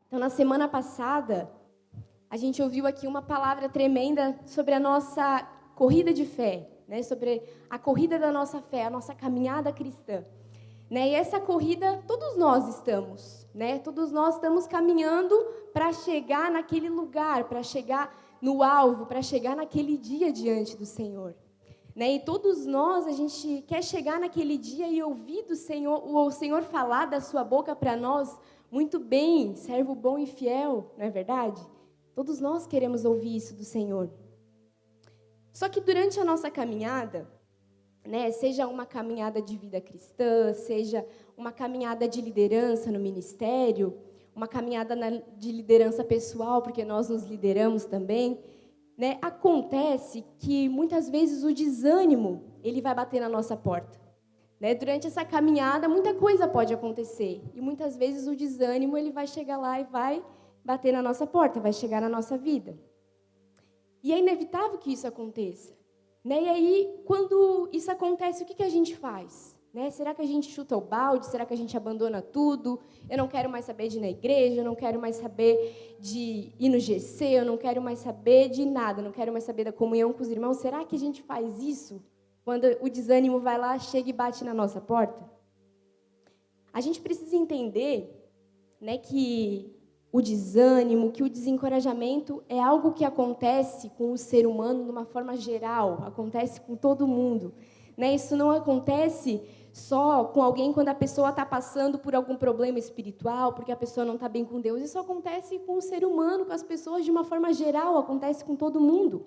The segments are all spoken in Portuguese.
Então, na semana passada, a gente ouviu aqui uma palavra tremenda sobre a nossa corrida de fé, né? Sobre a corrida da nossa fé, a nossa caminhada cristã. Né? E essa corrida, todos nós estamos, né? Todos nós estamos caminhando para chegar naquele lugar, para chegar no alvo, para chegar naquele dia diante do Senhor. Né? E todos nós, a gente quer chegar naquele dia e ouvir do Senhor, o Senhor falar da sua boca para nós, muito bem, servo bom e fiel, não é verdade? Todos nós queremos ouvir isso do Senhor. Só que durante a nossa caminhada, né, seja uma caminhada de vida cristã, seja uma caminhada de liderança no ministério, uma caminhada de liderança pessoal, porque nós nos lideramos também, né, acontece que muitas vezes o desânimo ele vai bater na nossa porta. Né? Durante essa caminhada, muita coisa pode acontecer. E muitas vezes o desânimo ele vai chegar lá e vai bater na nossa porta, vai chegar na nossa vida. E é inevitável que isso aconteça. Né? E aí, quando isso acontece, o que a gente faz? Né? Será que a gente chuta o balde? Será que a gente abandona tudo? Eu não quero mais saber de ir na igreja, eu não quero mais saber de ir no GC, eu não quero mais saber de nada, eu não quero mais saber da comunhão com os irmãos. Será que a gente faz isso quando o desânimo vai lá, chega e bate na nossa porta? A gente precisa entender, né, que o desânimo, que o desencorajamento é algo que acontece com o ser humano de uma forma geral, acontece com todo mundo. Né? Isso não acontece só com alguém quando a pessoa está passando por algum problema espiritual, porque a pessoa não está bem com Deus. Isso acontece com o ser humano, com as pessoas de uma forma geral, acontece com todo mundo.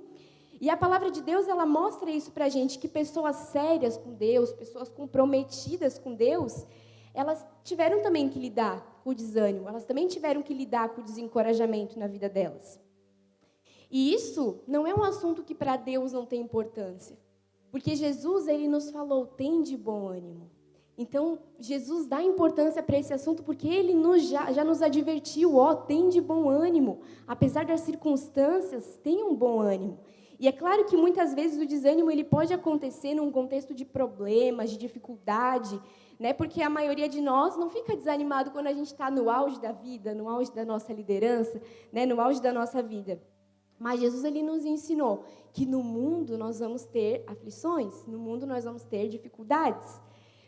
E a palavra de Deus, ela mostra isso para a gente, que pessoas sérias com Deus, pessoas comprometidas com Deus, elas tiveram também que lidar com o desânimo, elas também tiveram que lidar com o desencorajamento na vida delas. E isso não é um assunto que para Deus não tem importância, porque Jesus, ele nos falou, tem de bom ânimo. Então, Jesus dá importância para esse assunto porque ele já nos advertiu, tem de bom ânimo, apesar das circunstâncias, tem um bom ânimo. E é claro que muitas vezes o desânimo ele pode acontecer num contexto de problemas, de dificuldade, né? Porque a maioria de nós não fica desanimado quando a gente está no auge da vida, no auge da nossa liderança, né? No auge da nossa vida. Mas Jesus ele nos ensinou que no mundo nós vamos ter aflições, no mundo nós vamos ter dificuldades,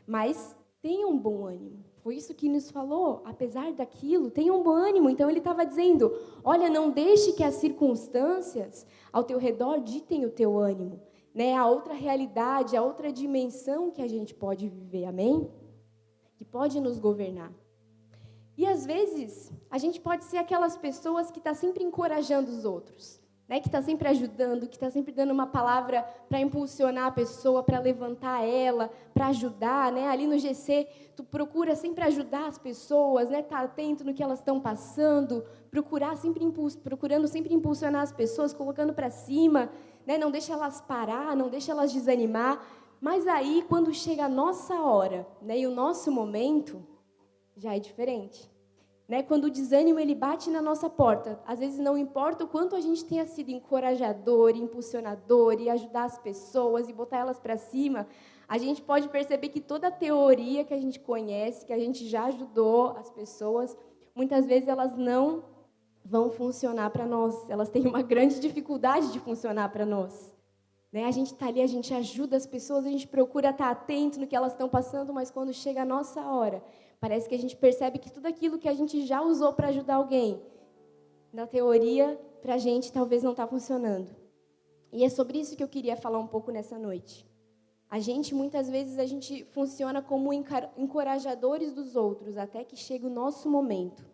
mas tenha um bom ânimo. Foi isso que nos falou, apesar daquilo, tenha um bom ânimo. Então ele estava dizendo, olha, não deixe que as circunstâncias ao teu redor ditem o teu ânimo. Né? A outra realidade, a outra dimensão que a gente pode viver, amém? Que pode nos governar. E às vezes, a gente pode ser aquelas pessoas que estão sempre encorajando os outros, né? Que está sempre ajudando, que está sempre dando uma palavra para impulsionar a pessoa, para levantar ela, para ajudar. Né? Ali no GC, tu procura sempre ajudar as pessoas, né? Tá atento no que elas estão passando, procurando sempre impulsionar as pessoas, colocando para cima, né? Não deixa elas parar, não deixa elas desanimar. Mas aí, quando chega a nossa hora, né? E o nosso momento, já é diferente. Né? Quando o desânimo ele bate na nossa porta, às vezes não importa o quanto a gente tenha sido encorajador, impulsionador e ajudar as pessoas e botar elas para cima, a gente pode perceber que toda a teoria que a gente conhece, que a gente já ajudou as pessoas, muitas vezes elas não vão funcionar para nós. Elas têm uma grande dificuldade de funcionar para nós. Né? A gente está ali, a gente ajuda as pessoas, a gente procura estar atento no que elas estão passando, mas quando chega a nossa hora, parece que a gente percebe que tudo aquilo que a gente já usou para ajudar alguém, na teoria, para a gente talvez não está funcionando. E é sobre isso que eu queria falar um pouco nessa noite. Muitas vezes, a gente funciona como encorajadores dos outros, até que chega o nosso momento.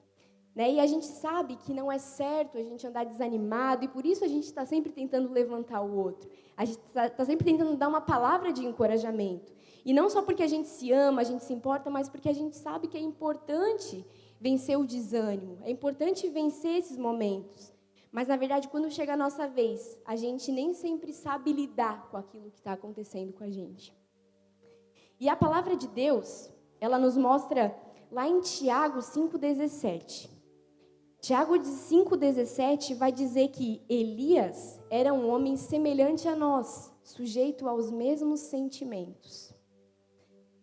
Né? E a gente sabe que não é certo a gente andar desanimado, e por isso a gente está sempre tentando levantar o outro. A gente está sempre tentando dar uma palavra de encorajamento. E não só porque a gente se ama, a gente se importa, mas porque a gente sabe que é importante vencer o desânimo, é importante vencer esses momentos. Mas, na verdade, quando chega a nossa vez, a gente nem sempre sabe lidar com aquilo que está acontecendo com a gente. E a palavra de Deus, ela nos mostra lá em Tiago 5,17. Tiago 5,17 vai dizer que Elias era um homem semelhante a nós, sujeito aos mesmos sentimentos.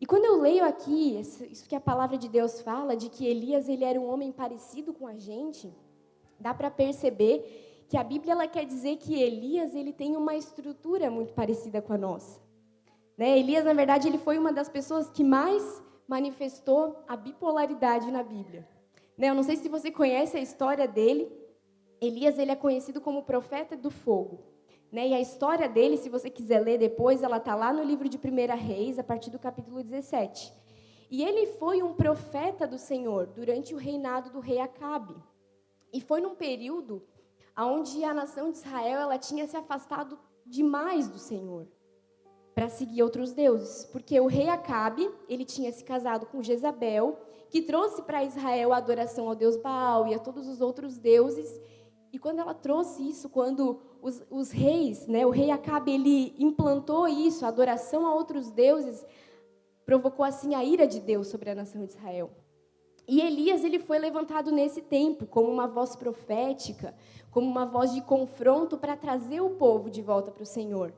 E quando eu leio aqui, isso que a palavra de Deus fala, de que Elias ele era um homem parecido com a gente, dá para perceber que a Bíblia ela quer dizer que Elias ele tem uma estrutura muito parecida com a nossa. Né? Elias, na verdade, ele foi uma das pessoas que mais manifestou a bipolaridade na Bíblia. Né? Eu não sei se você conhece a história dele. Elias ele é conhecido como o profeta do fogo. Né? E a história dele, se você quiser ler depois, ela está lá no livro de 1 Reis, a partir do capítulo 17. E ele foi um profeta do Senhor durante o reinado do rei Acabe. E foi num período onde a nação de Israel ela tinha se afastado demais do Senhor para seguir outros deuses. Porque o rei Acabe, ele tinha se casado com Jezabel, que trouxe para Israel a adoração ao deus Baal e a todos os outros deuses. E quando ela trouxe isso, quando os reis, né, o rei Acabe, ele implantou isso, a adoração a outros deuses, provocou assim a ira de Deus sobre a nação de Israel. E Elias ele foi levantado nesse tempo como uma voz profética, como uma voz de confronto para trazer o povo de volta para o Senhor.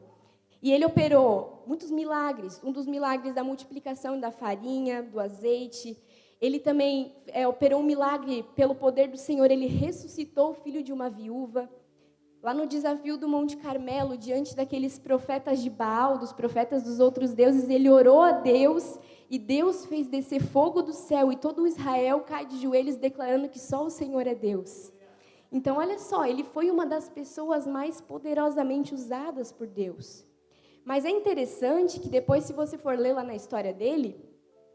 E ele operou muitos milagres, um dos milagres da multiplicação da farinha, do azeite. Ele também operou um milagre pelo poder do Senhor, ele ressuscitou o filho de uma viúva. Lá no desafio do Monte Carmelo, diante daqueles profetas de Baal, dos profetas dos outros deuses, ele orou a Deus e Deus fez descer fogo do céu e todo Israel cai de joelhos declarando que só o Senhor é Deus. Então, olha só, ele foi uma das pessoas mais poderosamente usadas por Deus. Mas é interessante que depois, se você for ler lá na história dele,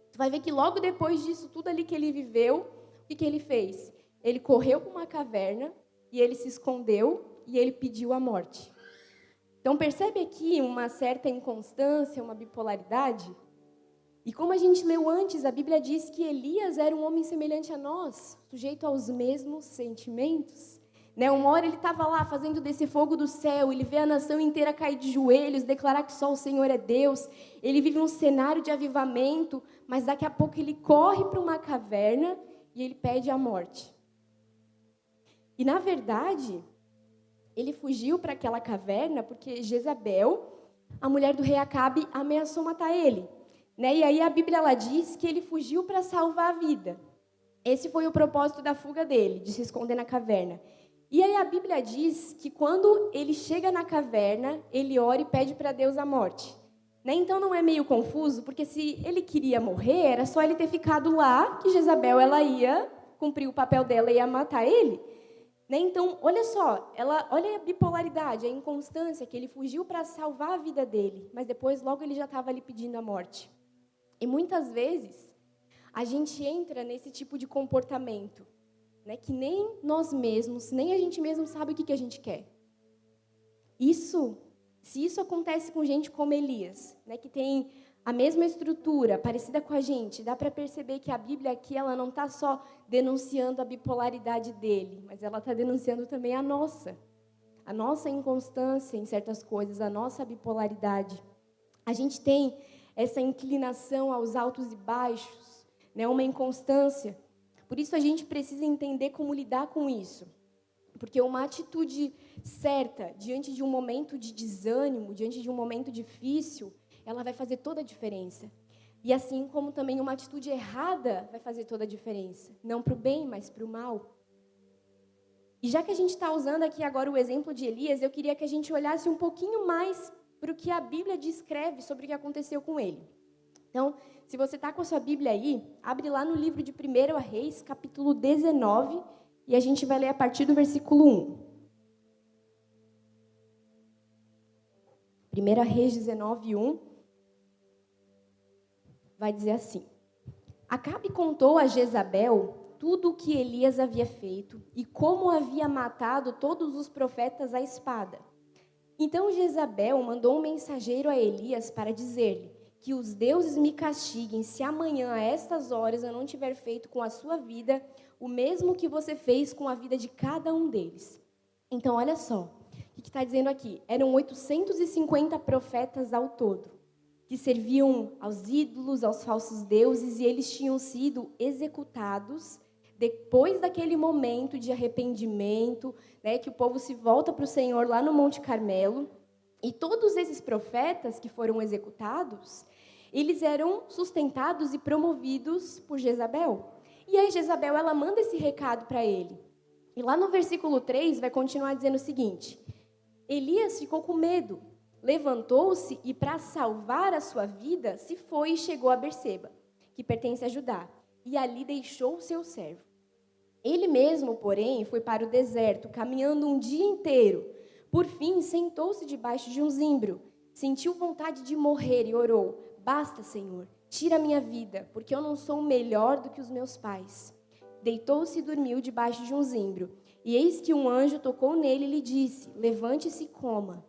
você vai ver que logo depois disso tudo ali que ele viveu, o que ele fez? Ele correu para uma caverna e ele se escondeu e ele pediu a morte. Então, percebe aqui uma certa inconstância, uma bipolaridade? E como a gente leu antes, a Bíblia diz que Elias era um homem semelhante a nós, sujeito aos mesmos sentimentos. Né? Uma hora ele estava lá fazendo descer fogo do céu, ele vê a nação inteira cair de joelhos, declarar que só o Senhor é Deus. Ele vive um cenário de avivamento, mas daqui a pouco ele corre para uma caverna e ele pede a morte. E na verdade, ele fugiu para aquela caverna porque Jezabel, a mulher do rei Acabe, ameaçou matar ele. Né? E aí a Bíblia ela diz que ele fugiu para salvar a vida. Esse foi o propósito da fuga dele, de se esconder na caverna. E aí a Bíblia diz que quando ele chega na caverna, ele ora e pede para Deus a morte. Né? Então não é meio confuso, porque se ele queria morrer, era só ele ter ficado lá, que Jezabel ela ia cumprir o papel dela e ia matar ele. Né? Então, olha só, olha a bipolaridade, a inconstância, que ele fugiu para salvar a vida dele, mas depois logo ele já estava ali pedindo a morte. E muitas vezes, a gente entra nesse tipo de comportamento, né, que nem nós mesmos, nem a gente mesmo sabe o que a gente quer. Se isso acontece com gente como Elias, né, que tem a mesma estrutura, parecida com a gente, dá para perceber que a Bíblia aqui ela não está só denunciando a bipolaridade dele, mas ela está denunciando também a nossa inconstância em certas coisas, a nossa bipolaridade. A gente tem essa inclinação aos altos e baixos, né, uma inconstância. Por isso a gente precisa entender como lidar com isso. Porque uma atitude certa, diante de um momento de desânimo, diante de um momento difícil, ela vai fazer toda a diferença. E assim como também uma atitude errada vai fazer toda a diferença. Não para o bem, mas para o mal. E já que a gente está usando aqui agora o exemplo de Elias, eu queria que a gente olhasse um pouquinho mais para o que a Bíblia descreve sobre o que aconteceu com ele. Então, se você está com a sua Bíblia aí, abre lá no livro de 1 Reis, capítulo 19, e a gente vai ler a partir do versículo 1. 1 Reis 19, 1, vai dizer assim: Acabe contou a Jezabel tudo o que Elias havia feito e como havia matado todos os profetas à espada. Então Jezabel mandou um mensageiro a Elias para dizer-lhe: que os deuses me castiguem se amanhã, a estas horas, eu não tiver feito com a sua vida o mesmo que você fez com a vida de cada um deles. Então, olha só, o que está dizendo aqui? Eram 850 profetas ao todo, que serviam aos ídolos, aos falsos deuses, e eles tinham sido executados depois daquele momento de arrependimento, né, que o povo se volta para o Senhor lá no Monte Carmelo. E todos esses profetas que foram executados, eles eram sustentados e promovidos por Jezabel. E aí Jezabel, ela manda esse recado para ele. E lá no versículo 3 vai continuar dizendo o seguinte: Elias ficou com medo, levantou-se e, para salvar a sua vida, se foi e chegou a Berseba, que pertence a Judá, e ali deixou o seu servo. Ele mesmo, porém, foi para o deserto, caminhando um dia inteiro. Por fim, sentou-se debaixo de um zimbro, sentiu vontade de morrer e orou: Basta, Senhor, tira a minha vida, porque eu não sou melhor do que os meus pais. Deitou-se e dormiu debaixo de um zimbro. E eis que um anjo tocou nele e lhe disse: Levante-se e coma.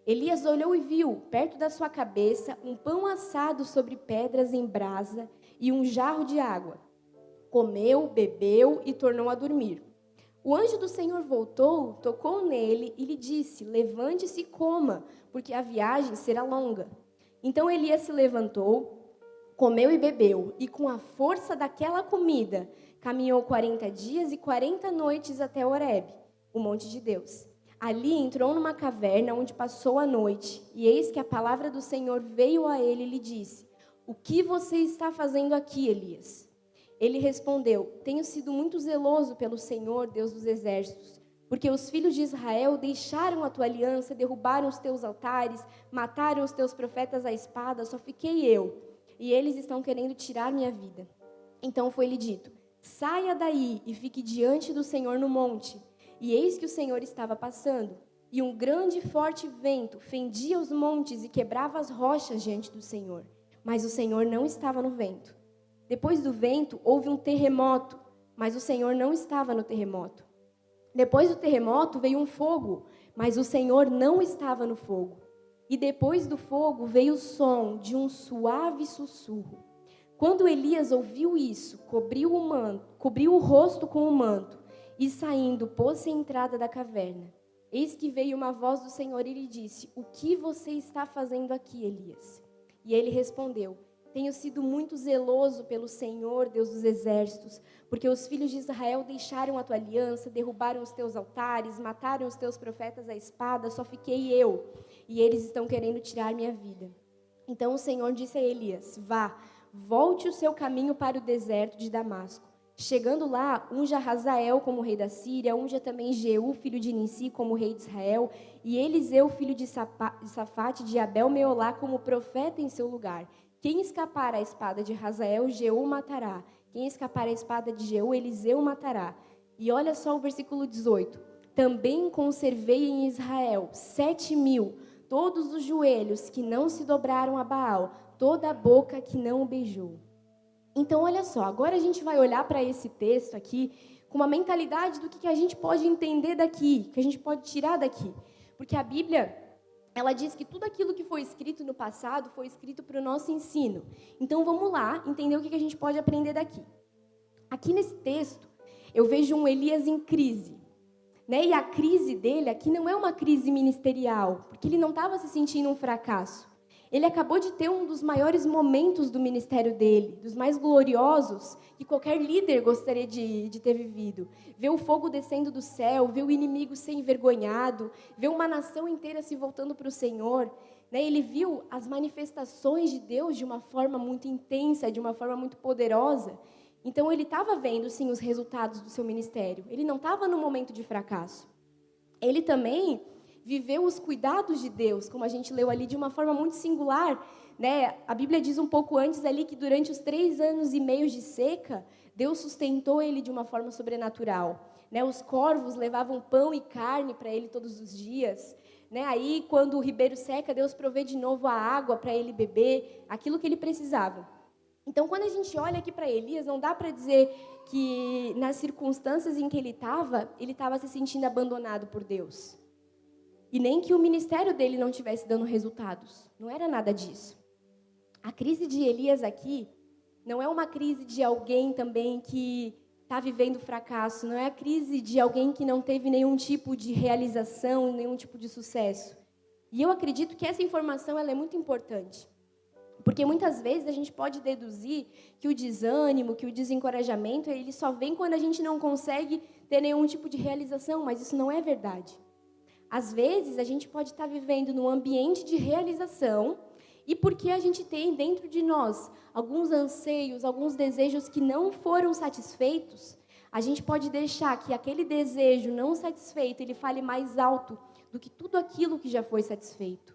Elias olhou e viu, perto da sua cabeça, um pão assado sobre pedras em brasa e um jarro de água. Comeu, bebeu e tornou a dormir. O anjo do Senhor voltou, tocou nele e lhe disse: Levante-se e coma, porque a viagem será longa. Então Elias se levantou, comeu e bebeu, e com a força daquela comida, caminhou 40 dias e 40 noites até Horebe, o monte de Deus. Ali entrou numa caverna onde passou a noite, e eis que a palavra do Senhor veio a ele e lhe disse: O que você está fazendo aqui, Elias? Ele respondeu: Tenho sido muito zeloso pelo Senhor, Deus dos exércitos, porque os filhos de Israel deixaram a tua aliança, derrubaram os teus altares, mataram os teus profetas à espada, só fiquei eu, e eles estão querendo tirar minha vida. Então foi-lhe dito: Saia daí e fique diante do Senhor no monte. E eis que o Senhor estava passando, e um grande e forte vento fendia os montes e quebrava as rochas diante do Senhor. Mas o Senhor não estava no vento. Depois do vento, houve um terremoto, mas o Senhor não estava no terremoto. Depois do terremoto, veio um fogo, mas o Senhor não estava no fogo. E depois do fogo, veio o som de um suave sussurro. Quando Elias ouviu isso, cobriu o rosto com o manto, e saindo, pôs-se à entrada da caverna. Eis que veio uma voz do Senhor e lhe disse: O que você está fazendo aqui, Elias? E ele respondeu: Tenho sido muito zeloso pelo Senhor, Deus dos exércitos, porque os filhos de Israel deixaram a tua aliança, derrubaram os teus altares, mataram os teus profetas à espada, só fiquei eu, e eles estão querendo tirar minha vida. Então o Senhor disse a Elias: Vá, volte o seu caminho para o deserto de Damasco. Chegando lá, unja Hazael como rei da Síria, unja também Jeú, filho de Nissi, como rei de Israel, e Eliseu, filho de Safate, de Abel-Meolá, como profeta em seu lugar. Quem escapar à espada de Hazael, Jeú matará. Quem escapar à espada de Jeú, Eliseu matará. E olha só o versículo 18. Também conservei em Israel 7.000, todos os joelhos que não se dobraram a Baal, toda a boca que não o beijou. Então, olha só, agora a gente vai olhar para esse texto aqui com uma mentalidade do que a gente pode entender daqui, que a gente pode tirar daqui. Porque a Bíblia, ela diz que tudo aquilo que foi escrito no passado foi escrito para o nosso ensino. Então, vamos lá entender o que a gente pode aprender daqui. Aqui nesse texto, eu vejo um Elias em crise. Né? E a crise dele aqui não é uma crise ministerial, porque ele não estava se sentindo um fracasso. Ele acabou de ter um dos maiores momentos do ministério dele, dos mais gloriosos que qualquer líder gostaria de ter vivido. Ver o fogo descendo do céu, ver o inimigo ser envergonhado, ver uma nação inteira se voltando para o Senhor. Né? Ele viu as manifestações de Deus de uma forma muito intensa, de uma forma muito poderosa. Então, ele estava vendo, sim, os resultados do seu ministério. Ele não estava no momento de fracasso. Ele também viveu os cuidados de Deus, como a gente leu ali, de uma forma muito singular. Né? A Bíblia diz um pouco antes ali que durante os 3 anos e meio de seca, Deus sustentou ele de uma forma sobrenatural. Né? Os corvos levavam pão e carne para ele todos os dias. Né? Aí, quando o ribeiro seca, Deus provê de novo a água para ele beber, aquilo que ele precisava. Então, quando a gente olha aqui para Elias, não dá para dizer que nas circunstâncias em que ele estava se sentindo abandonado por Deus. E nem que o ministério dele não estivesse dando resultados. Não era nada disso. A crise de Elias aqui não é uma crise de alguém também que está vivendo fracasso. Não é a crise de alguém que não teve nenhum tipo de realização, nenhum tipo de sucesso. E eu acredito que essa informação ela é muito importante. Porque muitas vezes a gente pode deduzir que o desânimo, que o desencorajamento, ele só vem quando a gente não consegue ter nenhum tipo de realização, mas isso não é verdade. Às vezes, a gente pode estar vivendo num ambiente de realização E porque a gente tem dentro de nós alguns anseios, alguns desejos que não foram satisfeitos, a gente pode deixar que aquele desejo não satisfeito, ele fale mais alto do que tudo aquilo que já foi satisfeito.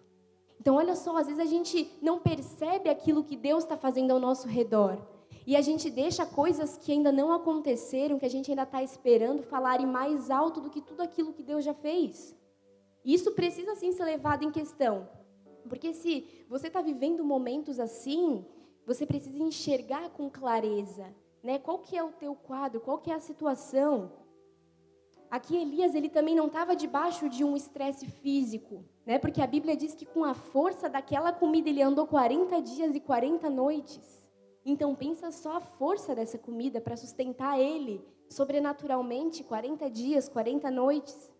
Então, olha só, às vezes a gente não percebe aquilo que Deus está fazendo ao nosso redor. E a gente deixa coisas que ainda não aconteceram, que a gente ainda está esperando, falarem mais alto do que tudo aquilo que Deus já fez. Isso precisa, sim, ser levado em questão. Porque se você está vivendo momentos assim, você precisa enxergar com clareza, né? Qual que é o teu quadro, qual que é a situação. Aqui Elias, ele também não estava debaixo de um estresse físico, né? Porque a Bíblia diz que com a força daquela comida ele andou 40 dias e 40 noites. Então pensa só a força dessa comida para sustentar ele sobrenaturalmente 40 dias, 40 noites.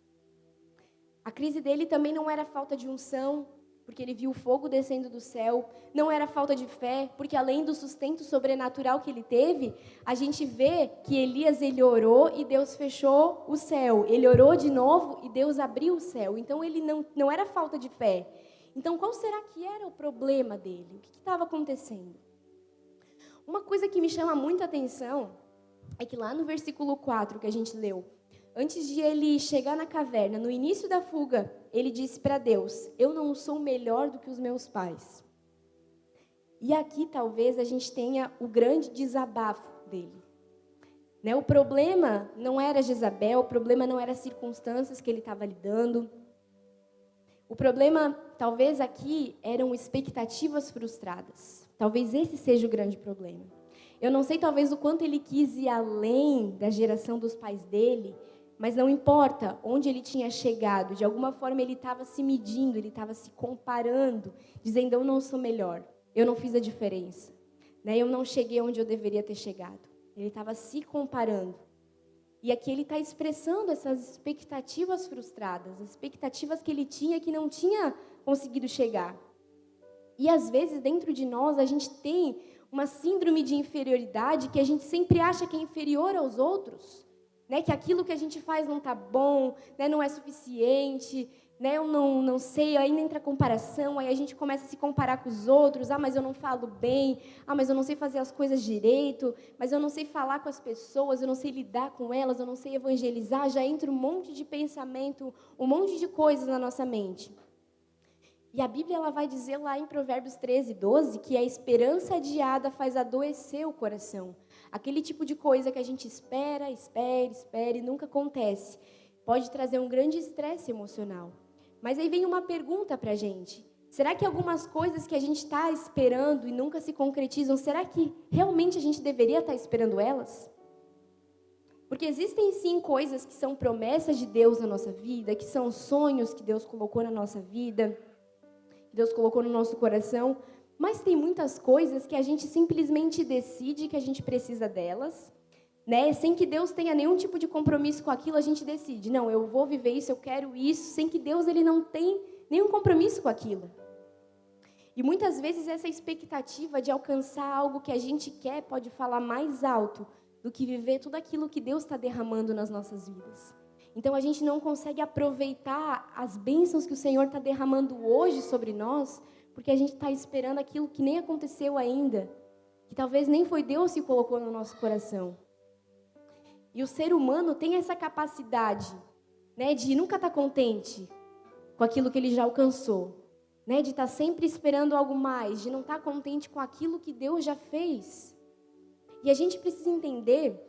A crise dele também não era falta de unção, porque ele viu o fogo descendo do céu. Não era falta de fé, porque além do sustento sobrenatural que ele teve, a gente vê que Elias, ele orou e Deus fechou o céu. Ele orou de novo e Deus abriu o céu. Então, ele não era falta de fé. Então, qual será que era o problema dele? O que estava acontecendo? Uma coisa que me chama muita atenção é que lá no versículo 4 que a gente leu, antes de ele chegar na caverna, no início da fuga, ele disse para Deus: eu não sou melhor do que os meus pais. E aqui talvez a gente tenha o grande desabafo dele. Né? O problema não era Jezabel, o problema não era as circunstâncias que ele estava lidando. O problema, talvez aqui, eram expectativas frustradas. Talvez esse seja o grande problema. Eu não sei, talvez, o quanto ele quis ir além da geração dos pais dele, mas não importa onde ele tinha chegado, de alguma forma ele estava se medindo, ele estava se comparando, dizendo: eu não sou melhor, eu não fiz a diferença, né? Eu não cheguei onde eu deveria ter chegado. Ele estava se comparando. E aqui ele está expressando essas expectativas frustradas, as expectativas que ele tinha que não tinha conseguido chegar. E às vezes dentro de nós a gente tem uma síndrome de inferioridade que a gente sempre acha que é inferior aos outros. Né, que aquilo que a gente faz não está bom, né, não é suficiente, né, eu não sei, aí entra a comparação, aí a gente começa a se comparar com os outros. Mas eu não falo bem, mas eu não sei fazer as coisas direito, mas eu não sei falar com as pessoas, eu não sei lidar com elas, eu não sei evangelizar. Já entra um monte de pensamento, um monte de coisas na nossa mente. E a Bíblia ela vai dizer lá em Provérbios 13:12 que a esperança adiada faz adoecer o coração. Aquele tipo de coisa que a gente espera e nunca acontece. Pode trazer um grande estresse emocional. Mas aí vem uma pergunta para a gente. Será que algumas coisas que a gente está esperando e nunca se concretizam, será que realmente a gente deveria estar esperando elas? Porque existem sim coisas que são promessas de Deus na nossa vida, que são sonhos que Deus colocou na nossa vida, que Deus colocou no nosso coração, mas tem muitas coisas que a gente simplesmente decide que a gente precisa delas, né? Sem que Deus tenha nenhum tipo de compromisso com aquilo, a gente decide: não, eu vou viver isso, eu quero isso, sem que Deus ele não tem nenhum compromisso com aquilo. E muitas vezes essa expectativa de alcançar algo que a gente quer pode falar mais alto do que viver tudo aquilo que Deus está derramando nas nossas vidas. Então a gente não consegue aproveitar as bênçãos que o Senhor está derramando hoje sobre nós, porque a gente está esperando aquilo que nem aconteceu ainda, que talvez nem foi Deus que colocou no nosso coração. E o ser humano tem essa capacidade, né, de nunca estar contente com aquilo que ele já alcançou, né, de estar sempre esperando algo mais, de não estar contente com aquilo que Deus já fez. E a gente precisa entender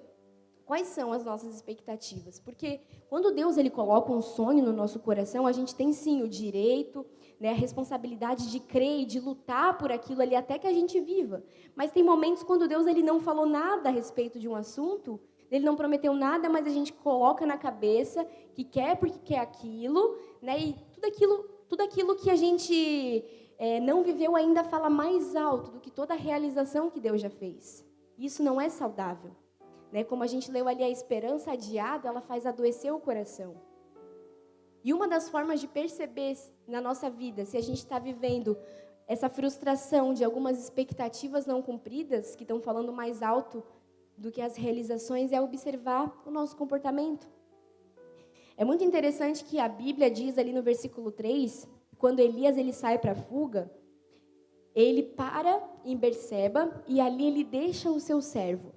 quais são as nossas expectativas, porque quando Deus ele coloca um sonho no nosso coração, a gente tem sim o direito, né, a responsabilidade de crer e de lutar por aquilo ali até que a gente viva. Mas tem momentos quando Deus ele não falou nada a respeito de um assunto, ele não prometeu nada, mas a gente coloca na cabeça que quer porque quer aquilo, né, e tudo aquilo que a gente não viveu ainda fala mais alto do que toda a realização que Deus já fez. Isso não é saudável. Né? Como a gente leu ali, a esperança adiada, ela faz adoecer o coração. E uma das formas de perceber na nossa vida se a gente está vivendo essa frustração de algumas expectativas não cumpridas, que estão falando mais alto do que as realizações, é observar o nosso comportamento. É muito interessante que a Bíblia diz ali no versículo 3, quando Elias ele sai para a fuga, ele para em Berseba e ali ele deixa o seu servo.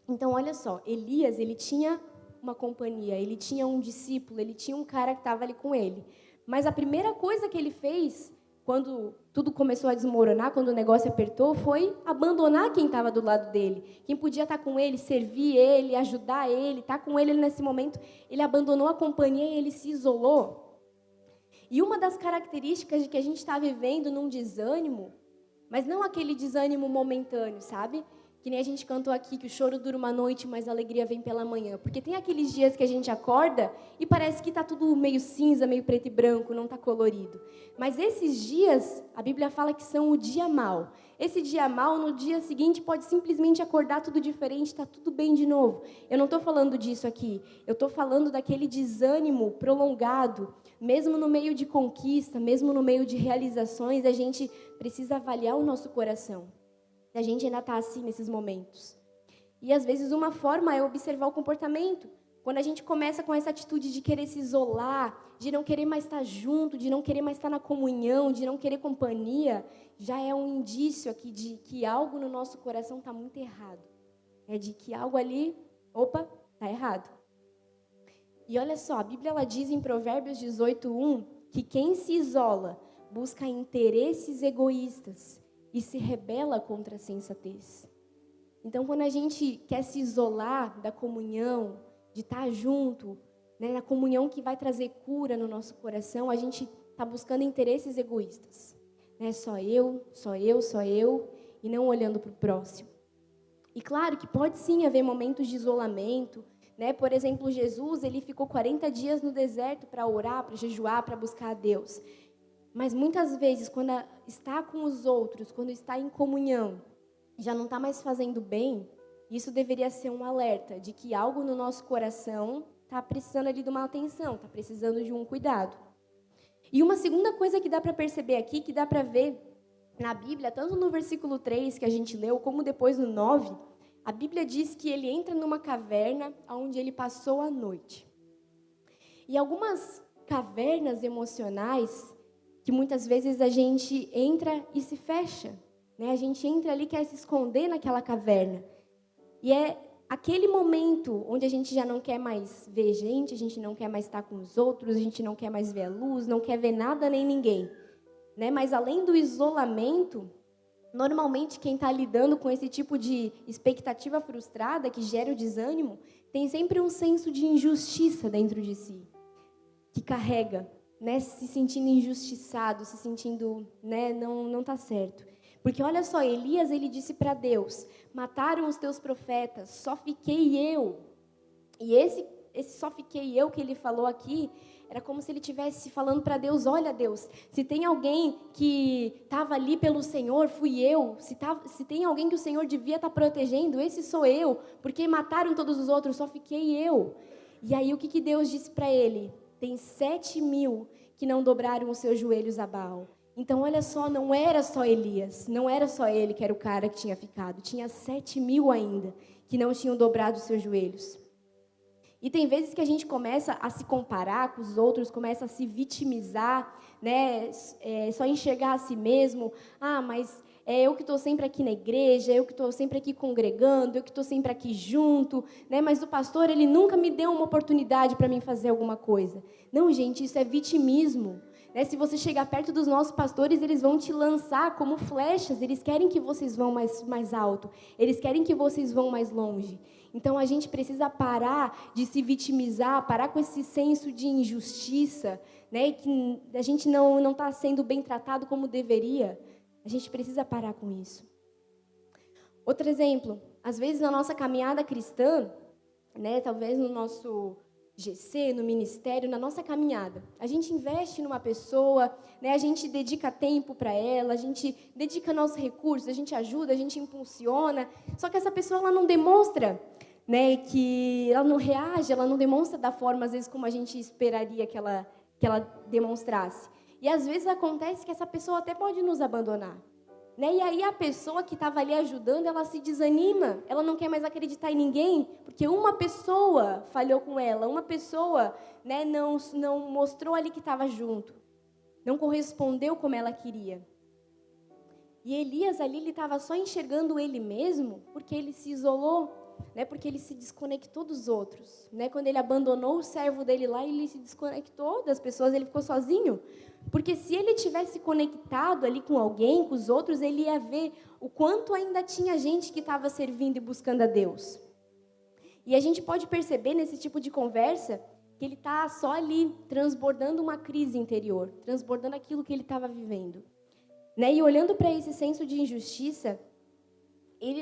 Então, olha só, Elias, ele tinha uma companhia, ele tinha um discípulo, ele tinha um cara que estava ali com ele. Mas a primeira coisa que ele fez, quando tudo começou a desmoronar, quando o negócio apertou, foi abandonar quem estava do lado dele. Quem podia estar com ele, servir ele, ajudar ele, estar com ele nesse momento. Ele abandonou a companhia e ele se isolou. E uma das características de que a gente está vivendo num desânimo, mas não aquele desânimo momentâneo, sabe? Que nem a gente cantou aqui, que o choro dura uma noite, mas a alegria vem pela manhã. Porque tem aqueles dias que a gente acorda e parece que está tudo meio cinza, meio preto e branco, não está colorido. Mas esses dias, a Bíblia fala que são o dia mau. Esse dia mau, no dia seguinte, pode simplesmente acordar tudo diferente, está tudo bem de novo. Eu não estou falando disso aqui. Eu estou falando daquele desânimo prolongado. Mesmo no meio de conquista, mesmo no meio de realizações, a gente precisa avaliar o nosso coração. A gente ainda está assim nesses momentos. E às vezes uma forma é observar o comportamento. Quando a gente começa com essa atitude de querer se isolar, de não querer mais estar junto, de não querer mais estar na comunhão, de não querer companhia, já é um indício aqui de que algo no nosso coração está muito errado. É de que algo ali, está errado. E olha só, a Bíblia ela diz em Provérbios 18:1 que quem se isola busca interesses egoístas e se rebela contra a sensatez. Então, quando a gente quer se isolar da comunhão, de estar junto, né, na comunhão que vai trazer cura no nosso coração, a gente está buscando interesses egoístas. Né? Só eu, e não olhando para o próximo. E claro que pode sim haver momentos de isolamento. Né? Por exemplo, Jesus ele ficou 40 dias no deserto para orar, para jejuar, para buscar a Deus. Mas muitas vezes, quando está com os outros, quando está em comunhão, já não está mais fazendo bem, isso deveria ser um alerta de que algo no nosso coração está precisando ali de uma atenção, está precisando de um cuidado. E uma segunda coisa que dá para perceber aqui, que dá para ver na Bíblia, tanto no versículo 3 que a gente leu, como depois no 9, a Bíblia diz que ele entra numa caverna onde ele passou a noite. E algumas cavernas emocionais que muitas vezes a gente entra e se fecha, né? A gente entra ali e quer se esconder naquela caverna. E é aquele momento onde a gente já não quer mais ver gente, a gente não quer mais estar com os outros, a gente não quer mais ver a luz, não quer ver nada nem ninguém. Né? Mas além do isolamento, normalmente quem está lidando com esse tipo de expectativa frustrada que gera o desânimo, tem sempre um senso de injustiça dentro de si, que carrega. Né, se sentindo injustiçado, se sentindo, né, não está certo. Porque olha só, Elias ele disse para Deus, mataram os teus profetas, só fiquei eu. E esse só fiquei eu que ele falou aqui, era como se ele estivesse falando para Deus, olha Deus, se tem alguém que estava ali pelo Senhor, fui eu. Se tem alguém que o Senhor devia estar protegendo, esse sou eu. Porque mataram todos os outros, só fiquei eu. E aí o que Deus disse para ele? Tem 7.000 que não dobraram os seus joelhos a Baal. Então, olha só, não era só Elias, não era só ele que era o cara que tinha ficado. Tinha 7.000 ainda que não tinham dobrado os seus joelhos. E tem vezes que a gente começa a se comparar com os outros, começa a se vitimizar, né? Só enxergar a si mesmo. Ah, mas é eu que estou sempre aqui na igreja, eu que estou sempre aqui congregando, eu que estou sempre aqui junto, né? Mas o pastor, ele nunca me deu uma oportunidade para mim fazer alguma coisa. Não, gente, isso é vitimismo. Né? Se você chegar perto dos nossos pastores, eles vão te lançar como flechas, eles querem que vocês vão mais alto, eles querem que vocês vão mais longe. Então, a gente precisa parar de se vitimizar, parar com esse senso de injustiça, né? Que a gente não está sendo bem tratado como deveria. A gente precisa parar com isso. Outro exemplo, às vezes na nossa caminhada cristã, né? Talvez no nosso GC, no ministério, na nossa caminhada, a gente investe numa pessoa, né? A gente dedica tempo para ela, a gente dedica nossos recursos, a gente ajuda, a gente impulsiona, só que essa pessoa ela não demonstra, né, que ela não reage, ela não demonstra da forma, às vezes, como a gente esperaria que ela demonstrasse. E às vezes acontece que essa pessoa até pode nos abandonar. Né? E aí a pessoa que estava ali ajudando, ela se desanima, ela não quer mais acreditar em ninguém, porque uma pessoa falhou com ela, uma pessoa, né, não mostrou ali que estava junto, não correspondeu como ela queria. E Elias ali, ele estava só enxergando ele mesmo porque ele se isolou, né? Porque ele se desconectou dos outros, né? Quando ele abandonou o servo dele lá, ele se desconectou das pessoas, ele ficou sozinho. Porque se ele tivesse conectado ali com alguém, com os outros, ele ia ver o quanto ainda tinha gente que estava servindo e buscando a Deus. E a gente pode perceber nesse tipo de conversa que ele está só ali transbordando uma crise interior, transbordando aquilo que ele estava vivendo. Né? E olhando para esse senso de injustiça,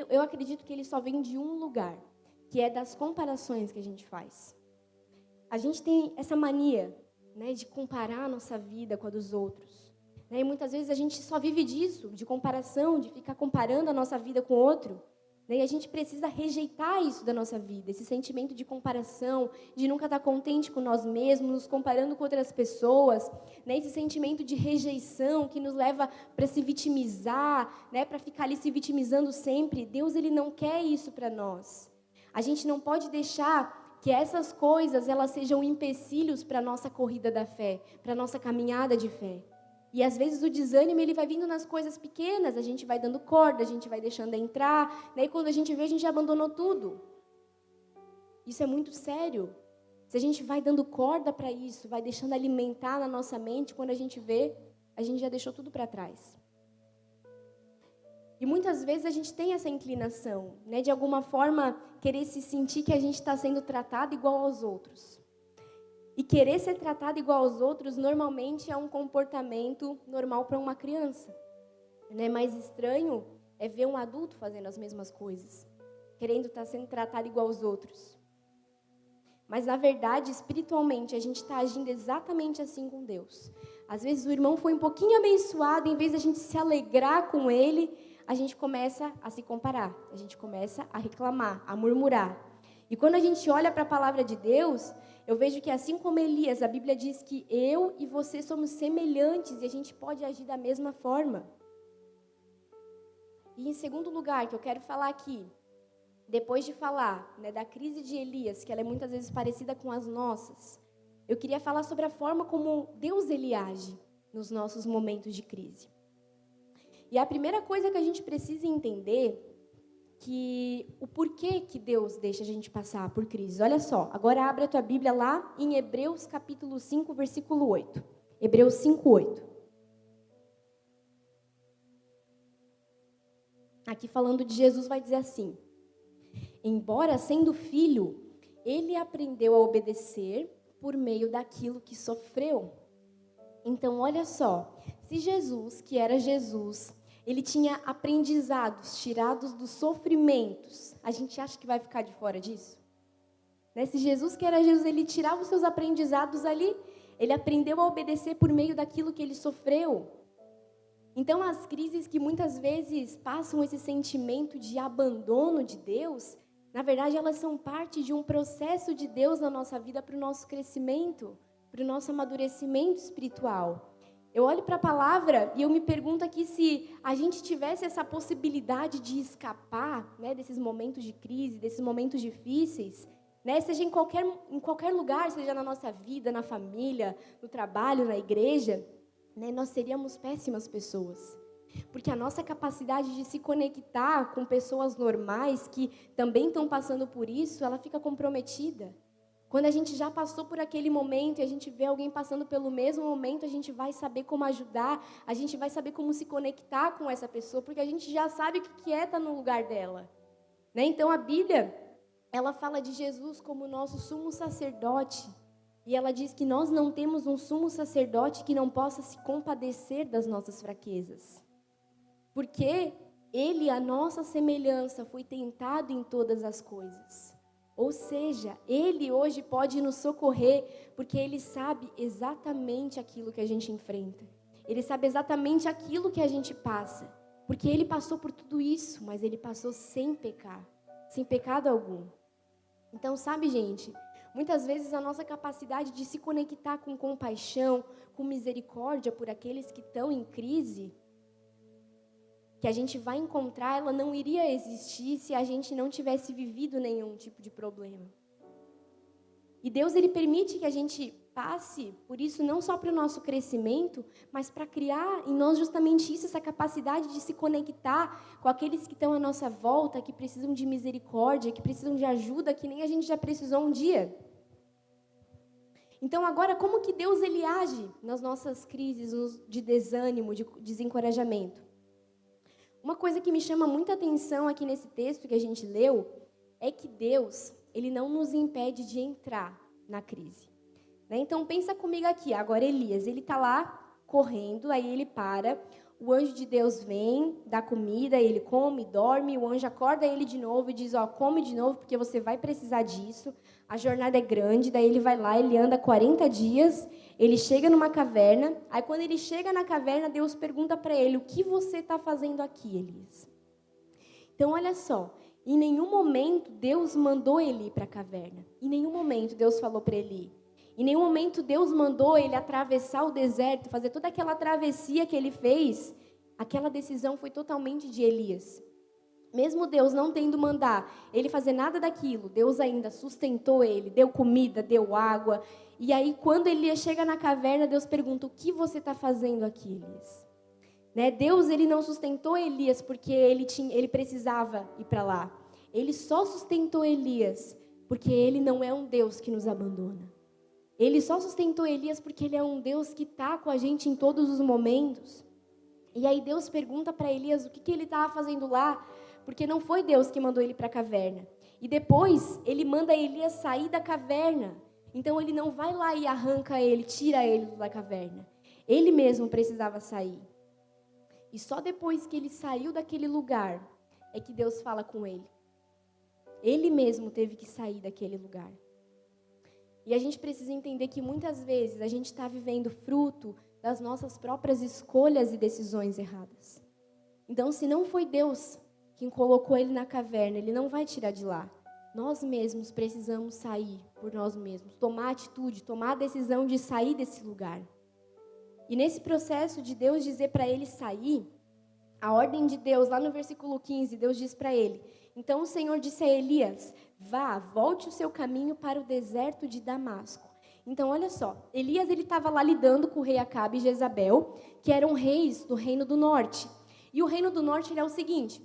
eu acredito que ele só vem de um lugar, que é das comparações que a gente faz. A gente tem essa mania, né, de comparar a nossa vida com a dos outros. Né? E muitas vezes a gente só vive disso, de comparação, de ficar comparando a nossa vida com o outro. Né? E a gente precisa rejeitar isso da nossa vida, esse sentimento de comparação, de nunca estar contente com nós mesmos, nos comparando com outras pessoas, né? Esse sentimento de rejeição que nos leva para se vitimizar, né? Para ficar ali se vitimizando sempre. Deus, ele não quer isso para nós. A gente não pode deixar que essas coisas elas sejam empecilhos para a nossa corrida da fé, para a nossa caminhada de fé. E às vezes o desânimo ele vai vindo nas coisas pequenas, a gente vai dando corda, a gente vai deixando entrar, né? E quando a gente vê, a gente já abandonou tudo. Isso é muito sério. Se a gente vai dando corda para isso, vai deixando alimentar na nossa mente, quando a gente vê, a gente já deixou tudo para trás. E muitas vezes a gente tem essa inclinação, né, de alguma forma querer se sentir que a gente está sendo tratado igual aos outros. E querer ser tratado igual aos outros normalmente é um comportamento normal para uma criança. Né? Mais estranho é ver um adulto fazendo as mesmas coisas, querendo estar sendo tratado igual aos outros. Mas, na verdade, espiritualmente, a gente está agindo exatamente assim com Deus. Às vezes o irmão foi um pouquinho abençoado, em vez de a gente se alegrar com ele, a gente começa a se comparar, a gente começa a reclamar, a murmurar. E quando a gente olha para a palavra de Deus, eu vejo que assim como Elias, a Bíblia diz que eu e você somos semelhantes e a gente pode agir da mesma forma. E em segundo lugar, que eu quero falar aqui, depois de falar, né, da crise de Elias, que ela é muitas vezes parecida com as nossas, eu queria falar sobre a forma como Deus ele age nos nossos momentos de crise. E a primeira coisa que a gente precisa entender que o porquê que Deus deixa a gente passar por crise. Olha só, agora abre a tua Bíblia lá em Hebreus capítulo 5, versículo 8. Hebreus 5, 8. Aqui falando de Jesus vai dizer assim: embora sendo filho, ele aprendeu a obedecer por meio daquilo que sofreu. Então, olha só, se Jesus, que era Jesus, ele tinha aprendizados tirados dos sofrimentos, a gente acha que vai ficar de fora disso? Né? Se Jesus, que era Jesus, ele tirava os seus aprendizados ali, ele aprendeu a obedecer por meio daquilo que ele sofreu. Então, as crises que muitas vezes passam esse sentimento de abandono de Deus, na verdade, elas são parte de um processo de Deus na nossa vida para o nosso crescimento, para o nosso amadurecimento espiritual. Eu olho para a palavra e eu me pergunto aqui se a gente tivesse essa possibilidade de escapar, né, desses momentos de crise, desses momentos difíceis, né, seja em qualquer lugar, seja na nossa vida, na família, no trabalho, na igreja, né, nós seríamos péssimas pessoas. Porque a nossa capacidade de se conectar com pessoas normais que também estão passando por isso, ela fica comprometida. Quando a gente já passou por aquele momento e a gente vê alguém passando pelo mesmo momento, a gente vai saber como ajudar, a gente vai saber como se conectar com essa pessoa, porque a gente já sabe o que é estar no lugar dela. Né? Então a Bíblia, ela fala de Jesus como nosso sumo sacerdote. E ela diz que nós não temos um sumo sacerdote que não possa se compadecer das nossas fraquezas. Porque ele, a nossa semelhança, foi tentado em todas as coisas. Ou seja, ele hoje pode nos socorrer, porque ele sabe exatamente aquilo que a gente enfrenta. Ele sabe exatamente aquilo que a gente passa. Porque ele passou por tudo isso, mas ele passou sem pecar, sem pecado algum. Então, sabe, gente, muitas vezes a nossa capacidade de se conectar com compaixão, com misericórdia por aqueles que estão em crise, que a gente vai encontrar, ela não iria existir se a gente não tivesse vivido nenhum tipo de problema. E Deus, ele permite que a gente passe por isso não só para o nosso crescimento, mas para criar em nós justamente isso, essa capacidade de se conectar com aqueles que estão à nossa volta, que precisam de misericórdia, que precisam de ajuda, que nem a gente já precisou um dia. Então, agora, como que Deus ele age nas nossas crises de desânimo, de desencorajamento? Uma coisa que me chama muita atenção aqui nesse texto que a gente leu é que Deus, ele não nos impede de entrar na crise. Né? Então, pensa comigo aqui. Agora, Elias, ele está lá correndo, aí ele para, o anjo de Deus vem, dá comida, ele come, dorme, o anjo acorda ele de novo e diz, come de novo, porque você vai precisar disso. A jornada é grande, daí ele vai lá, ele anda 40 dias, ele chega numa caverna, aí quando ele chega na caverna, Deus pergunta para ele, o que você está fazendo aqui, Elias? Então, olha só, em nenhum momento Deus mandou ele ir para a caverna, em nenhum momento Deus falou para ele ir. Em nenhum momento Deus mandou ele atravessar o deserto, fazer toda aquela travessia que ele fez. Aquela decisão foi totalmente de Elias. Mesmo Deus não tendo mandar ele fazer nada daquilo, Deus ainda sustentou ele, deu comida, deu água. E aí, quando Elias chega na caverna, Deus pergunta, o que você está fazendo aqui, Elias? Né? Deus ele não sustentou Elias porque ele precisava ir para lá. Ele só sustentou Elias porque ele não é um Deus que nos abandona. Ele só sustentou Elias porque ele é um Deus que está com a gente em todos os momentos. E aí Deus pergunta para Elias o que ele estava fazendo lá, porque não foi Deus que mandou ele para a caverna. E depois ele manda Elias sair da caverna. Então ele não vai lá e arranca ele, tira ele da caverna. Ele mesmo precisava sair. E só depois que ele saiu daquele lugar é que Deus fala com ele. Ele mesmo teve que sair daquele lugar. E a gente precisa entender que muitas vezes a gente está vivendo fruto das nossas próprias escolhas e decisões erradas. Então, se não foi Deus quem colocou ele na caverna, ele não vai tirar de lá. Nós mesmos precisamos sair por nós mesmos, tomar atitude, tomar a decisão de sair desse lugar. E nesse processo de Deus dizer para ele sair, a ordem de Deus, lá no versículo 15, Deus diz para ele, então o Senhor disse a Elias, volte o seu caminho para o deserto de Damasco. Então, olha só, Elias estava lá lidando com o rei Acabe e Jezabel, que eram reis do reino do norte. E o reino do norte é o seguinte,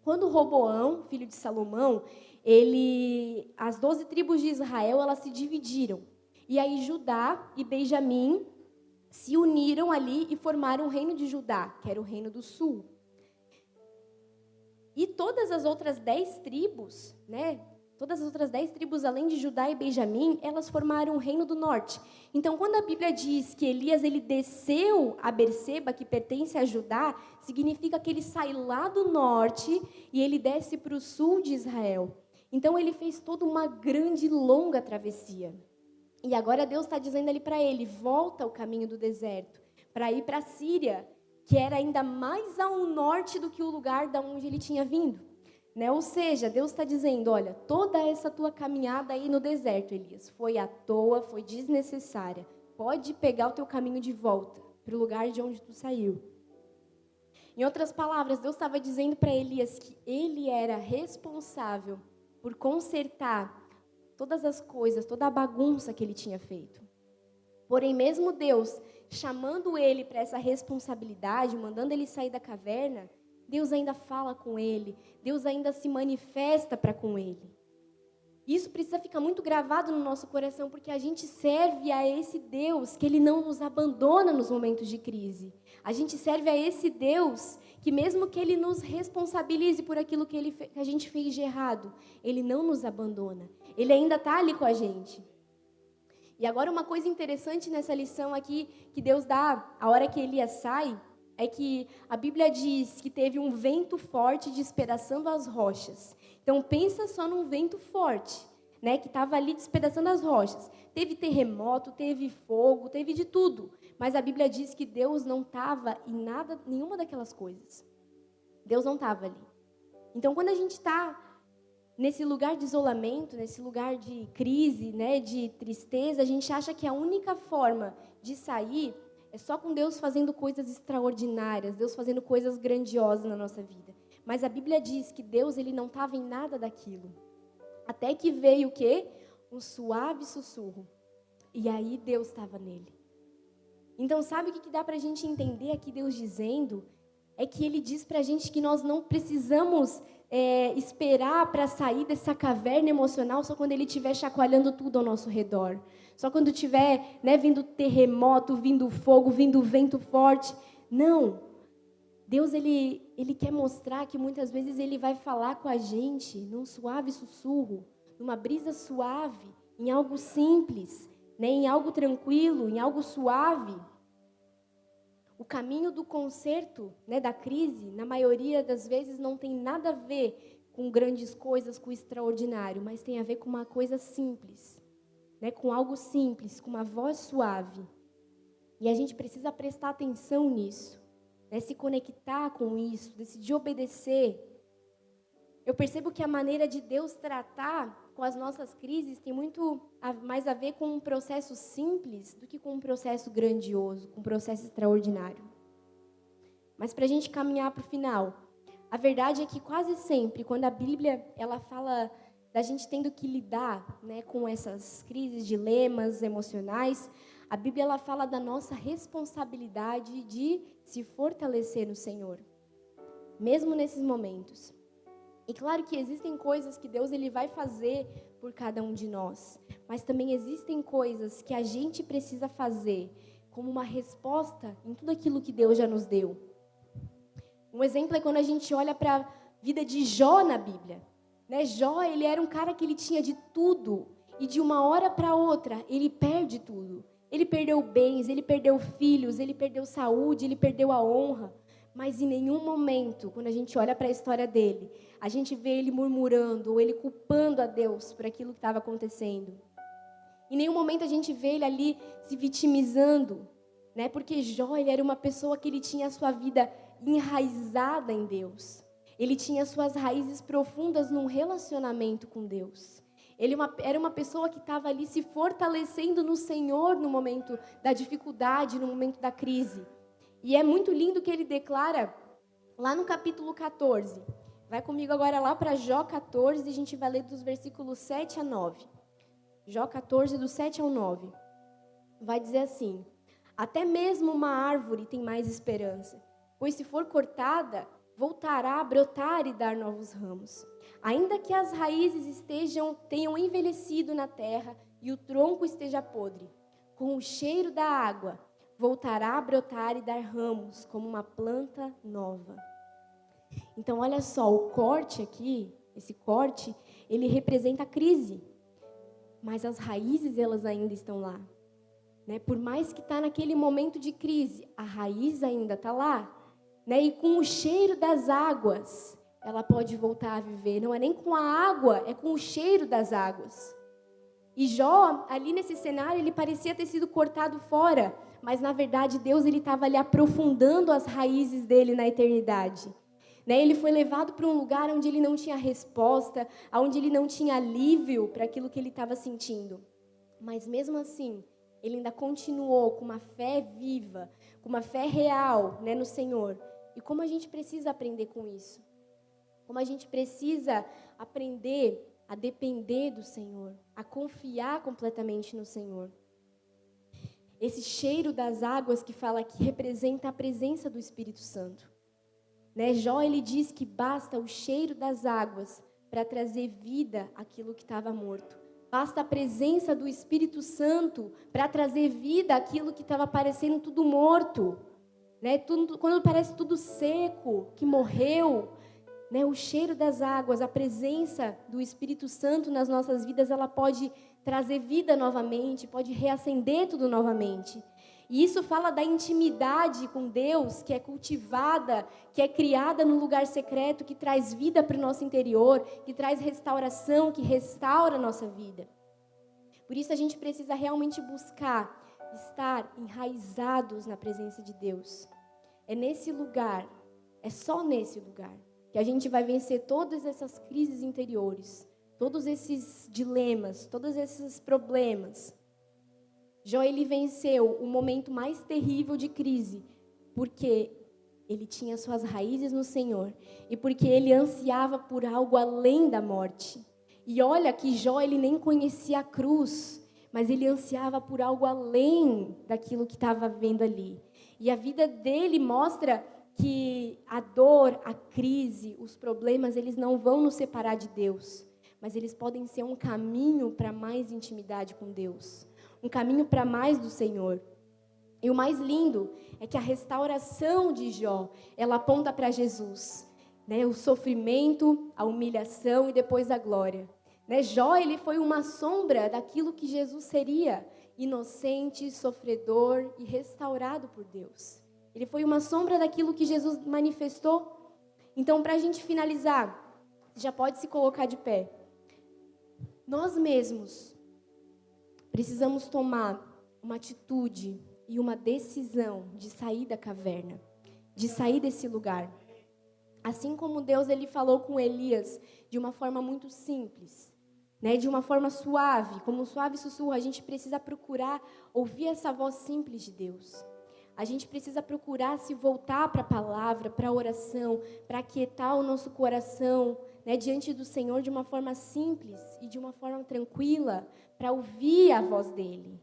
quando Roboão, filho de Salomão, as 12 tribos de Israel, elas se dividiram. E aí Judá e Benjamim se uniram ali e formaram o reino de Judá, que era o reino do sul. E todas as outras 10 tribos, né? Todas as outras 10 tribos, além de Judá e Benjamim, elas formaram o reino do norte. Então, quando a Bíblia diz que Elias ele desceu a Berseba, que pertence a Judá, significa que ele sai lá do norte e ele desce para o sul de Israel. Então, ele fez toda uma grande e longa travessia. E agora Deus está dizendo ali para ele, volta ao caminho do deserto, para ir para a Síria, que era ainda mais ao norte do que o lugar de onde ele tinha vindo. Né? Ou seja, Deus está dizendo, olha, toda essa tua caminhada aí no deserto, Elias, foi à toa, foi desnecessária. Pode pegar o teu caminho de volta para o lugar de onde tu saiu. Em outras palavras, Deus estava dizendo para Elias que ele era responsável por consertar todas as coisas, toda a bagunça que ele tinha feito. Porém, mesmo Deus chamando ele para essa responsabilidade, mandando ele sair da caverna, Deus ainda fala com ele, Deus ainda se manifesta para com ele. Isso precisa ficar muito gravado no nosso coração, porque a gente serve a esse Deus que ele não nos abandona nos momentos de crise. A gente serve a esse Deus que mesmo que ele nos responsabilize por aquilo que a gente fez de errado, ele não nos abandona. Ele ainda está ali com a gente. E agora uma coisa interessante nessa lição aqui, que Deus dá, a hora que Elias sai, é que a Bíblia diz que teve um vento forte despedaçando as rochas. Então pensa só num vento forte, né, que estava ali despedaçando as rochas. Teve terremoto, teve fogo, teve de tudo. Mas a Bíblia diz que Deus não estava em nenhuma daquelas coisas. Deus não estava ali. Então quando a gente está nesse lugar de isolamento, nesse lugar de crise, né, de tristeza, a gente acha que a única forma de sair é só com Deus fazendo coisas extraordinárias, Deus fazendo coisas grandiosas na nossa vida. Mas a Bíblia diz que Deus ele não estava em nada daquilo. Até que veio o quê? um suave sussurro. E aí Deus estava nele. Então, sabe o que dá para a gente entender aqui Deus dizendo? É que Ele diz para a gente que nós não precisamos esperar para sair dessa caverna emocional só quando Ele estiver chacoalhando tudo ao nosso redor. Só quando estiver vindo terremoto, vindo fogo, vindo vento forte. Não. Deus, ele quer mostrar que muitas vezes Ele vai falar com a gente num suave sussurro, numa brisa suave, em algo simples, em algo tranquilo, em algo suave. O caminho do conserto, da crise, na maioria das vezes não tem nada a ver com grandes coisas, com o extraordinário, mas tem a ver com uma coisa simples, com algo simples, com uma voz suave. E a gente precisa prestar atenção nisso, se conectar com isso, decidir obedecer. Eu percebo que a maneira de Deus tratar com as nossas crises tem muito mais a ver com um processo simples do que com um processo grandioso, com um processo extraordinário. Mas para a gente caminhar para o final, a verdade é que quase sempre, quando a Bíblia ela fala da gente tendo que lidar com essas crises, dilemas emocionais, a Bíblia ela fala da nossa responsabilidade de se fortalecer no Senhor, mesmo nesses momentos. E claro que existem coisas que Deus ele vai fazer por cada um de nós, mas também existem coisas que a gente precisa fazer como uma resposta em tudo aquilo que Deus já nos deu. Um exemplo é quando a gente olha para a vida de Jó na Bíblia. Jó, ele era um cara que ele tinha de tudo e de uma hora para outra ele perde tudo. Ele perdeu bens, ele perdeu filhos, ele perdeu saúde, ele perdeu a honra. Mas em nenhum momento, quando a gente olha para a história dele, a gente vê ele murmurando ou ele culpando a Deus por aquilo que estava acontecendo. Em nenhum momento a gente vê ele ali se vitimizando, porque Jó ele era uma pessoa que ele tinha a sua vida enraizada em Deus. Ele tinha suas raízes profundas num relacionamento com Deus. Ele era uma pessoa que estava ali se fortalecendo no Senhor no momento da dificuldade, no momento da crise. E é muito lindo que ele declara lá no capítulo 14. Vai comigo agora lá para Jó 14, a gente vai ler dos versículos 7 a 9. Jó 14, do 7 ao 9. Vai dizer assim: até mesmo uma árvore tem mais esperança, pois se for cortada, voltará a brotar e dar novos ramos. Ainda que as raízes tenham envelhecido na terra e o tronco esteja podre, com o cheiro da água, voltará a brotar e dar ramos como uma planta nova. Então, olha só, o corte aqui, esse corte, ele representa a crise. Mas as raízes, elas ainda estão lá. Por mais que está naquele momento de crise, a raiz ainda está lá. E com o cheiro das águas, ela pode voltar a viver. Não é nem com a água, é com o cheiro das águas. E Jó, ali nesse cenário, ele parecia ter sido cortado fora. Mas, na verdade, Deus estava ali aprofundando as raízes dele na eternidade. Ele foi levado para um lugar onde ele não tinha resposta, onde ele não tinha alívio para aquilo que ele estava sentindo. Mas, mesmo assim, ele ainda continuou com uma fé viva, com uma fé real no Senhor. E como a gente precisa aprender com isso? Como a gente precisa aprender a depender do Senhor, a confiar completamente no Senhor. Esse cheiro das águas que fala aqui representa a presença do Espírito Santo. Jó, ele diz que basta o cheiro das águas para trazer vida àquilo que estava morto. Basta a presença do Espírito Santo para trazer vida àquilo que estava parecendo tudo morto. Quando parece tudo seco, que morreu, o cheiro das águas, a presença do Espírito Santo nas nossas vidas, ela pode trazer vida novamente, pode reacender tudo novamente. E isso fala da intimidade com Deus, que é cultivada, que é criada no lugar secreto, que traz vida para o nosso interior, que traz restauração, que restaura a nossa vida. Por isso a gente precisa realmente buscar estar enraizados na presença de Deus. É nesse lugar, é só nesse lugar, que a gente vai vencer todas essas crises interiores, todos esses dilemas, todos esses problemas. Jó, ele venceu o momento mais terrível de crise, porque ele tinha suas raízes no Senhor e porque ele ansiava por algo além da morte. E olha que Jó, ele nem conhecia a cruz, mas ele ansiava por algo além daquilo que estava vendo ali. E a vida dele mostra que a dor, a crise, os problemas, eles não vão nos separar de Deus, mas eles podem ser um caminho para mais intimidade com Deus, um caminho para mais do Senhor. E o mais lindo é que a restauração de Jó, ela aponta para Jesus, né? O sofrimento, a humilhação e depois a glória. Né? Jó, ele foi uma sombra daquilo que Jesus seria, inocente, sofredor e restaurado por Deus. Ele foi uma sombra daquilo que Jesus manifestou. Então, para a gente finalizar, já pode se colocar de pé. Nós mesmos precisamos tomar uma atitude e uma decisão de sair da caverna, de sair desse lugar. Assim como Deus, ele falou com Elias de uma forma muito simples, né? De uma forma suave, como um suave sussurro, a gente precisa procurar ouvir essa voz simples de Deus. A gente precisa procurar se voltar para a palavra, para a oração, para aquietar o nosso coração, né, diante do Senhor de uma forma simples e de uma forma tranquila, para ouvir a voz dele.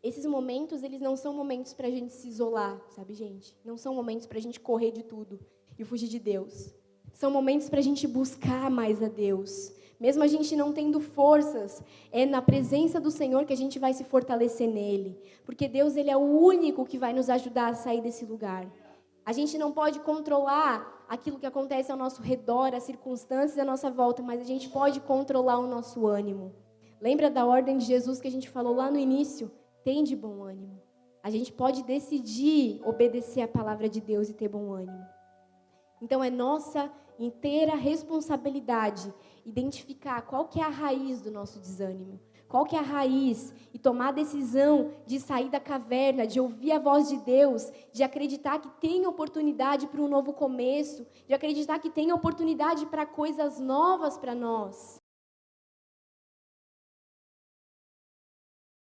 Esses momentos, eles não são momentos para a gente se isolar, sabe, gente? Não são momentos para a gente correr de tudo e fugir de Deus. São momentos para a gente buscar mais a Deus. Mesmo a gente não tendo forças, é na presença do Senhor que a gente vai se fortalecer nele. Porque Deus, ele é o único que vai nos ajudar a sair desse lugar. A gente não pode controlar aquilo que acontece ao nosso redor, as circunstâncias à nossa volta, mas a gente pode controlar o nosso ânimo. Lembra da ordem de Jesus que a gente falou lá no início? Tem de bom ânimo. A gente pode decidir obedecer a palavra de Deus e ter bom ânimo. Então é nossa inteira responsabilidade identificar qual que é a raiz do nosso desânimo, qual que é a raiz e tomar a decisão de sair da caverna, de ouvir a voz de Deus, de acreditar que tem oportunidade para um novo começo, de acreditar que tem oportunidade para coisas novas para nós.